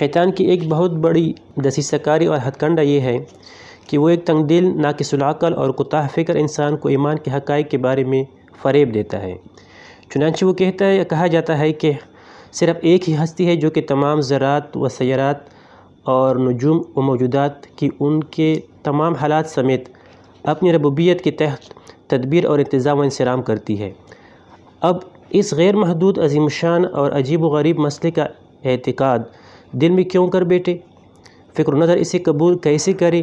شیطان کی ایک بہت بڑی دسیسہ کاری اور ہتھ کنڈہ یہ ہے کہ وہ ایک تنگ دل، ناقص العقل اور کوتاہ فکر انسان کو ایمان کے حقائق کے بارے میں فریب دیتا ہے۔ چنانچہ وہ کہا جاتا ہے کہ صرف ایک ہی ہستی ہے جو کہ تمام ذرات و سیارات اور نجوم و موجودات کی ان کے تمام حالات سمیت اپنی ربوبیت کے تحت تدبیر اور انتظام و انصرام کرتی ہے۔ اب اس غیر محدود عظیم الشان اور عجیب و غریب مسئلے کا اعتقاد دل میں کیوں کر بیٹھے؟ فکر و نظر اسے قبول کیسے کرے؟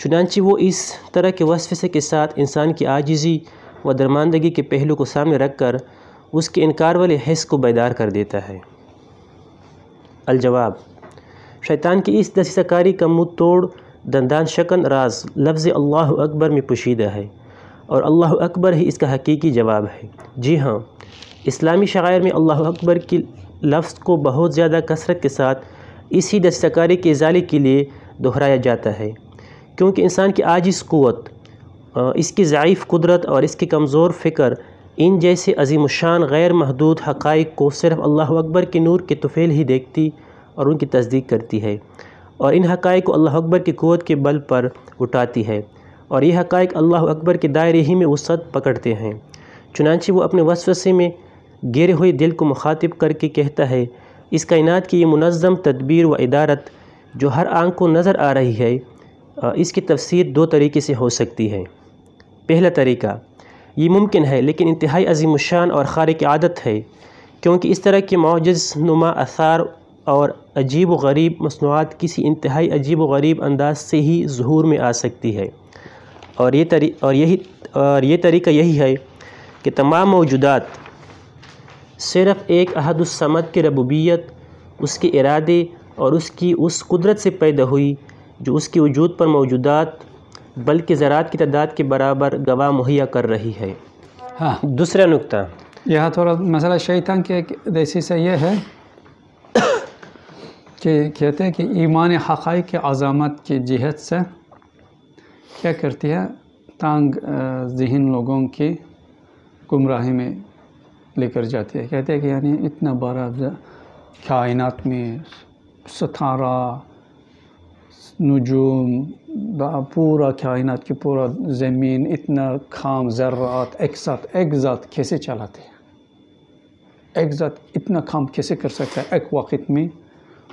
چنانچہ وہ اس طرح کے وسوسے کے ساتھ انسان کی عاجزی و درماندگی کے پہلو کو سامنے رکھ کر اس کے انکار والے حس کو بیدار کر دیتا ہے۔ الجواب: شیطان کی اس دسیسہ کاری کا منہ توڑ دندان شکن راز لفظ اللہ اکبر میں پوشیدہ ہے، اور اللہ اکبر ہی اس کا حقیقی جواب ہے۔ جی ہاں، اسلامی شعائر میں اللہ اکبر کی لفظ کو بہت زیادہ کثرت کے ساتھ اسی دسیسہ کاری کے ازالے کے لیے دہرایا جاتا ہے، کیونکہ انسان کی عاجز قوت، اس کی ضعیف قدرت اور اس کی کمزور فکر ان جیسے عظیم الشان غیر محدود حقائق کو صرف اللہ اکبر کے نور کے طفیل ہی دیکھتی اور ان کی تصدیق کرتی ہے، اور ان حقائق کو اللہ اکبر کی قوت کے بل پر اٹھاتی ہے، اور یہ حقائق اللہ اکبر کے دائرے ہی میں وسعت پکڑتے ہیں۔ چنانچہ وہ اپنے وسوسے میں گھیرے ہوئے دل کو مخاطب کر کے کہتا ہے، اس کائنات کی یہ منظم تدبیر و ادارت جو ہر آنکھ کو نظر آ رہی ہے، اس کی تفسیر دو طریقے سے ہو سکتی ہے۔ پہلا طریقہ، یہ ممکن ہے لیکن انتہائی عظیم الشان اور خارق عادت ہے، کیونکہ اس طرح کے معجز نما آثار اور عجیب و غریب مصنوعات کسی انتہائی عجیب و غریب انداز سے ہی ظہور میں آ سکتی ہے، اور یہ طریقہ یہی ہے کہ تمام موجودات صرف ایک احد الصمد کی ربوبیت، اس کے ارادے اور اس کی اس قدرت سے پیدا ہوئی جو اس کے وجود پر موجودات بلکہ ذرات کی تعداد کے برابر گواہ مہیا کر رہی ہے۔ ہاں، دوسرا نکتہ، یہاں تھوڑا مسئلہ شیطان کے دسیسہ یہ ہے کہ کہتے ہیں کہ ایمان حقائق کے عظمت کی جہت سے کیا کرتی ہے، تانگ ذہن لوگوں کی گمراہی میں لے کر جاتی ہے۔ کہتے ہیں کہ یعنی اتنا بڑا کائنات میں ستارہ، نجوم، پورا کائنات کی پورا زمین، اتنا خام ذرات ایک ذات کیسے چلاتے ہیں؟ ایک ذات اتنا کام کیسے کر سکتا ہے ایک وقت میں؟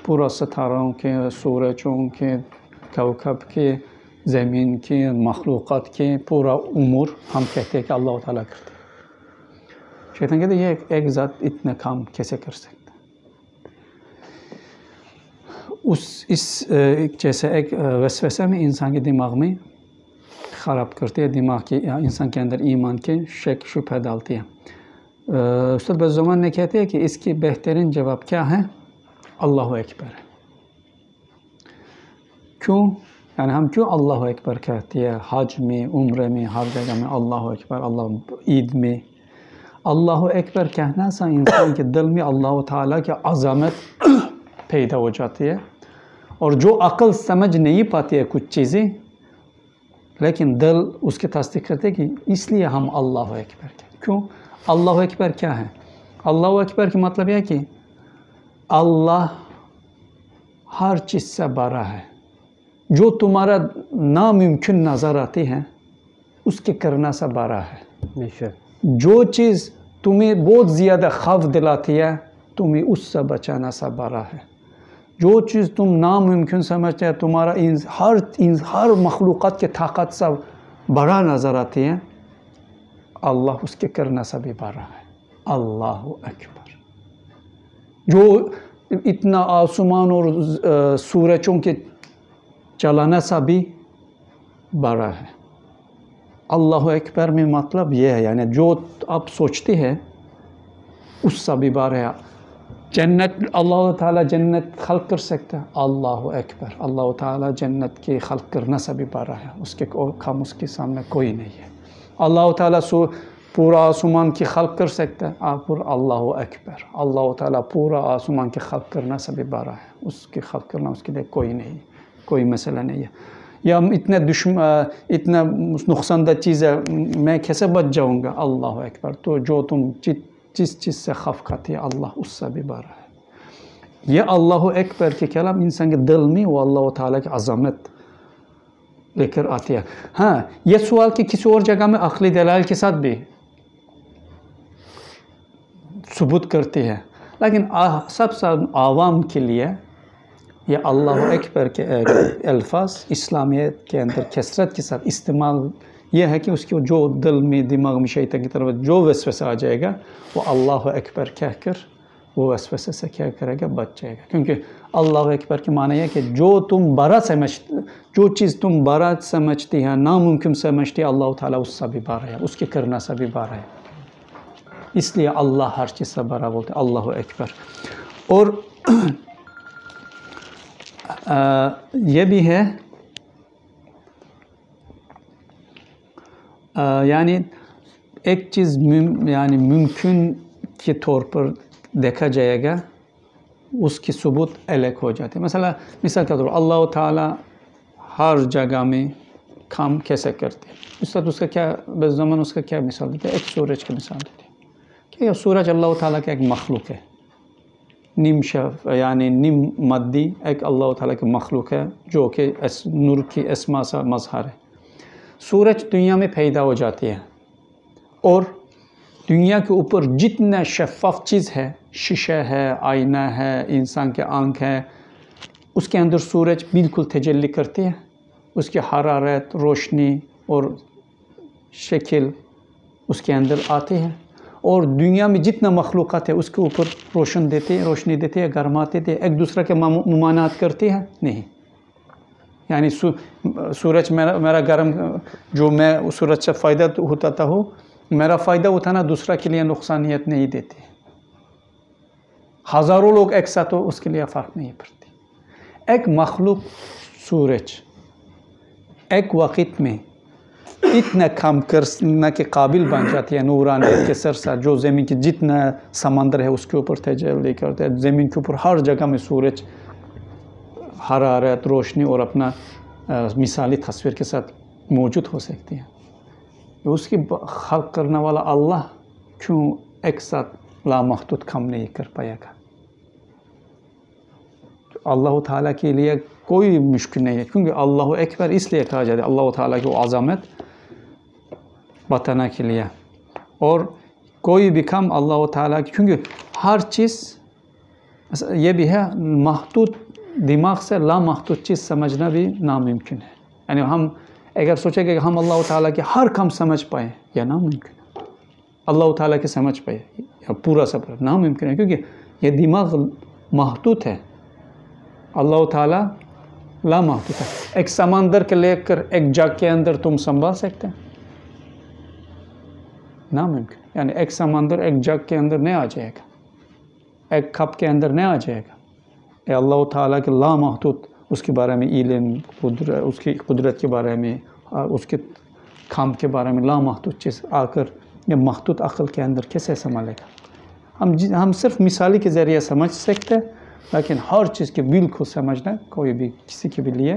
پورا ستاروں کے، سورجوں کے، کوكب کے، زمین کے، مخلوقات کے پورا امور ہم کہتے ہیں کہ اللہ تعالیٰ کرتے ہیں۔ شیطان کہتے ہیں یہ ایک ذات اتنا کام کیسے کر سکتا ہے؟ اس جیسے ایک وسوسہ میں انسان کے دماغ میں خراب کرتے ہیں، دماغ کے انسان کے اندر ایمان کے شک شبہ ڈالتے ہیں۔ استاد بزمان نے کہتے ہیں کہ اس کی بہترین جواب کیا ہے؟ اللہ اکبر۔ کیوں؟ یعنی ہم کیوں اللہ اکبر کہتے ہیں؟ حج میں، عمرہ میں، ہر جگہ میں اللہ اکبر، عید میں اللہ اکبر کہنا سے انسان کے دل میں اللہ تعالیٰ کی عظمت پیدا ہو جاتی ہے، اور جو عقل سمجھ نہیں پاتی ہے کچھ چیزیں، لیکن دل اس کی تصدیق کرتے کہ اس لیے ہم اللہ اکبر کہتے۔ کیوں؟ اللہ اکبر کیا ہے؟ اللہ اکبر کا مطلب یہ کہ اللہ ہر چیز سے بڑا ہے، جو تمہارا ناممکن نظر آتی ہے اس کے کرنا سے بڑا ہے۔ جو چیز تمہیں بہت زیادہ خوف دلاتی ہے تمہیں اس سے بچانا سے بڑا ہے۔ جو چیز تم ناممکن سمجھتے ہیں تمہارا ہر مخلوقات کے طاقت سے بڑا نظر آتی ہے، اللہ اس کے کرنا سے بھی بڑا ہے۔ اللہ اکبر، جو اتنا آسمان اور سورجوں کے چلانا سے بھی بڑا ہے۔ اللہ اکبر میں مطلب یہ ہے، یعنی جو آپ سوچتے ہیں اس سے بھی بڑا ہے۔ جنت، اللہ تعالیٰ جنت خلق کر سکتا ہے، اللہ اکبر، اللہ تعالیٰ جنت کے خلق کرنا سے بھی بڑا ہے، اس کے کام اس کے سامنے کوئی نہیں ہے۔ اللہ تعالیٰ پورا آسمان کی خلق کر سکتا ہے، اللہ اکبر، اللہ تعالیٰ پورا آسمان کی خلق کرنا سے بھی بڑا ہے، اس کی خلق کرنا اس کے لیے کوئی نہیں، کوئی مسئلہ نہیں ہے۔ یا اتنا نقصان دہ چیز ہے، میں کیسے بچ جاؤں گا؟ اللہ اکبر۔ تو جو تم جس چیز سے خوف کھاتی ہے اللہ اس سے بھی بڑا ہے۔ یہ اللہ اکبر کے کلام انسان کے دل میں وہ اللہ تعالیٰ کی عظمت لے کر آتی ہے. ہاں یہ سوال کہ کسی اور جگہ میں عقلی دلائل کے ساتھ بھی ثبوت کرتی ہے، لیکن سب سے عوام کے لیے یہ اللہ اکبر کے الفاظ اسلامیت کے اندر کثرت کے ساتھ استعمال یہ ہے کہ اس کی جو دل میں دماغ میں شیطان کی طرف جو وسوسہ آ جائے گا وہ اللہ اکبر کہہ کر وہ وسوسے سے کیا کرے گا، بچ جائے گا. کیونکہ اللہ اکبر کے معنی ہے کہ جو چیز تم برا سمجھتی ہے، ناممکن سمجھتی ہے، اللہ تعالیٰ اس سے بھی بارا ہے، اس کے کرنا سے بھی بارا ہے. اس لیے اللہ ہر چیز سے بڑا بولتے ہیں اللہ اکبر. اور یہ بھی ہے یعنی ایک چیز یعنی ممکن کے طور پر دیکھا جائے گا اس کی ثبوت الگ ہو جاتی ہے. مثال کے طور پر اللہ تعالیٰ ہر جگہ میں کام کیسے کرتے ہیں، اس کا کیا بزمن اس کا کیا مثال دیتے ہیں؟ ایک سورج کی مثال دیتے ہیں کہ یہ سورج اللہ تعالیٰ کا ایک مخلوق ہے، نیم شف یعنی نیم مادی ایک اللہ تعالیٰ کی مخلوق ہے جو کہ نور کی اسما سے مظہر ہے. سورج دنیا میں پیدا ہو جاتی ہے اور دنیا کے اوپر جتنا شفاف چیز ہے، شیشہ ہے، آئینہ ہے، انسان کے آنکھ ہے، اس کے اندر سورج بالکل تجلی کرتی ہے. اس کی حرارت، روشنی اور شکل اس کے اندر آتی ہے اور دنیا میں جتنا مخلوقات ہے اس کے اوپر روشنی دیتی ہے، گرماتی ہے، ایک دوسرے کے ممانعت کرتی ہے نہیں. یعنی سورج میرا گرم جو میں سورج سے فائدہ ہوتا ہوں، میرا فائدہ اٹھانا دوسرا کے لیے نقصانیت نہیں دیتی. ہزاروں لوگ ایک ساتھ ہو اس کے لیے فرق نہیں پڑتی. ایک مخلوق سورج ایک وقت میں اتنا کام کرنے کے قابل بن جاتی ہے نورانیت کے سر سے، جو زمین کی جتنا سمندر ہے اس کے اوپر تجلی کرتے ہیں. زمین کے اوپر ہر جگہ میں سورج حرارت، روشنی اور اپنا مثالی تصویر کے ساتھ موجود ہو سکتی ہے. اس کی خلق کرنے والا اللہ کیوں ایک ساتھ لامحدود کم نہیں کر پائے گا؟ اللہ تعالیٰ کے لیے کوئی مشکل نہیں ہے، کیونکہ اللہ اکبر اس لیے کہا جاتا ہے اللہ تعالیٰ کی عظمت بتانے کے لیے. اور کوئی بھی کم اللہ تعالیٰ کی، کیونکہ ہر چیز یہ بھی ہے محدود دماغ سے لامحدود چیز سمجھنا بھی ناممکن ہے. یعنی ہم اگر سوچیں کہ ہم اللہ تعالیٰ کے ہر کام سمجھ پائیں یا ناممکن ہے. اللہ تعالیٰ کے سمجھ پائے یا پورا سب ناممکن ہے، کیونکہ یہ دماغ محدود ہے، اللہ تعالیٰ لامحدود ہے. ایک سمندر کے لے کر ایک جگ کے اندر تم سنبھال سکتے ہیں؟ ناممکن. یعنی ایک سمندر ایک جگ کے اندر نہیں آ جائے گا، ایک کپ کے اندر نہیں آ جائے گا. یہ اللہ تعالیٰ کے لامحدود اس کے بارے میں علم، اس کی قدرت کے بارے میں، اس کے کام کے بارے میں لامحدود چیز آ کر یہ محدود عقل کے اندر کیسے سنبھالے گا؟ ہم صرف مثالی کے ذریعے سمجھ سکتے ہیں، لیکن ہر چیز کے بالکل سمجھنا کوئی بھی کسی کے بھی لیے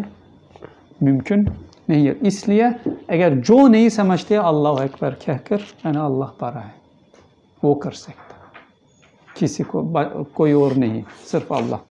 ممکن نہیں ہے. اس لیے اگر جو نہیں سمجھتے اللہ اکبر کہہ کر یعنی اللہ بارا ہے، وہ کر سکتا، کسی کو کوئی اور نہیں، صرف اللہ.